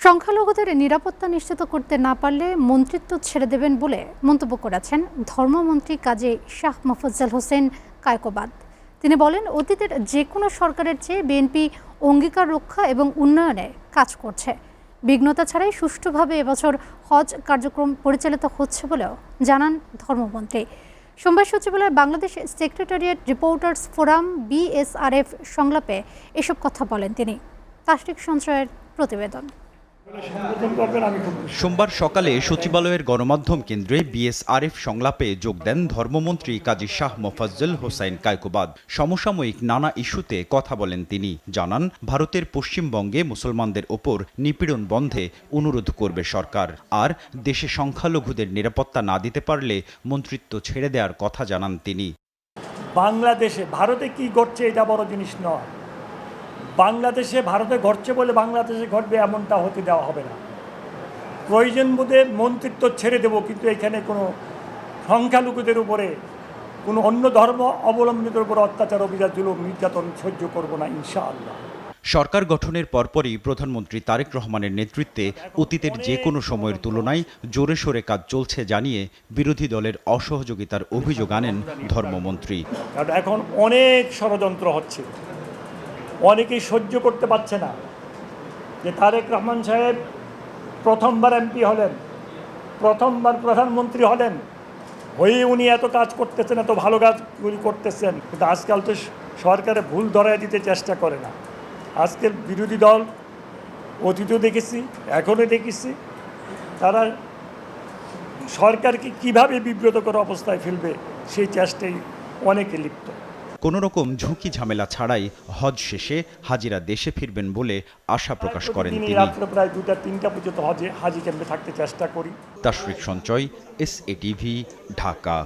সংখ্যালঘুদের নিরাপত্তা নিশ্চিত করতে না পারলে মন্ত্রিত্ব ছেড়ে দেবেন বলে মন্তব্য করেছেন ধর্মমন্ত্রী কাজী শাহ মোফাজ্জল হোসেন কায়কোবাদ। তিনি বলেন, অতীতের যে কোনো সরকারের চেয়ে বিএনপি অঙ্গীকার রক্ষা এবং উন্নয়নে কাজ করছে। বিঘ্নতা ছাড়াই সুষ্ঠুভাবে এবছর হজ কার্যক্রম পরিচালিত হচ্ছে বলেও জানান ধর্মমন্ত্রী। সোমবার সচিবালয়ে Bangladesh secretariat reporters forum BSRF সংলাপে এসব কথা বলেন তিনি। তাশরিক সঞ্চয়ের প্রতিবেদন। সোমবার সকালে সচিবালয়ের গণমাধ্যম কেন্দ্রে BSRF সংলাপে যোগ দেন ধর্মমন্ত্রী কাজী শাহ মোফাজ্জল হোসেন কায়কোবাদ। সমসাময়িক নানা ইস্যুতে কথা বলেন তিনি। জানান, ভারতের পশ্চিমবঙ্গে মুসলমানদের ওপর নিপীড়ন বন্ধে অনুরোধ করবে সরকার, আর দেশে সংখ্যালঘুদের নিরাপত্তা না দিতে পারলে মন্ত্রিত্ব ছেড়ে দেওয়ার কথা জানান তিনি। বাংলাদেশে ভারতে কি ঘটছে এটা বড় জিনিস নয়। বাংলাদেশে ভারতে ঘটছে বলে বাংলাদেশে ঘটবে এমনটা হতে দেওয়া হবে না। প্রয়োজন বোধে মন্ত্রিত্ব ছেড়ে দেব, কিন্তু এখানে কোনো সংখ্যালঘুদের উপরে কোনো অন্য ধর্ম অবলম্বীদের উপর অত্যাচার, অবিচার, জুলুম, নির্যাতন সহ্য করব না ইনশাআল্লাহ। সরকার গঠনের পরপরই প্রধানমন্ত্রী তারেক রহমানের নেতৃত্বে অতীতের যে কোনো সময়ের তুলনায় জোরে সোরে কাজ চলছে জানিয়ে বিরোধী দলের অসহযোগিতার অভিযোগ আনেন ধর্মমন্ত্রী। কারণ এখন অনেক ষড়যন্ত্র হচ্ছে, অনেকেই সহ্য করতে পারছে না যে তারেক রহমান সাহেব প্রথমবার MP হলেন, প্রথমবার প্রধানমন্ত্রী হলেন, হয়ে উনি এত কাজ করতেছেন, এত ভালো কাজগুলি করতেছেন, কিন্তু আজকাল তো সরকারে ভুল ধরায় দিতে চেষ্টা করে না। আজকের বিরোধী দল অতীতেও দেখেছি, এখনও দেখেছি, তারা সরকারকে কিভাবে বিব্রত করে অবস্থায় ফেলবে সেই চেষ্টায় অনেকে লিপ্ত। কোনো রকম ঝুঁকি ঝামেলা ছাড়াই হজ শেষে হাজিরা দেশে ফিরবেন বলে আশা প্রকাশ করেন তিনি। রাত্রে প্রায় 2টা-3টা পর্যন্ত হাজি ক্যাম্পে থাকতে চেষ্টা করি। তাশরিক সঞ্চয়, SATV, ঢাকা।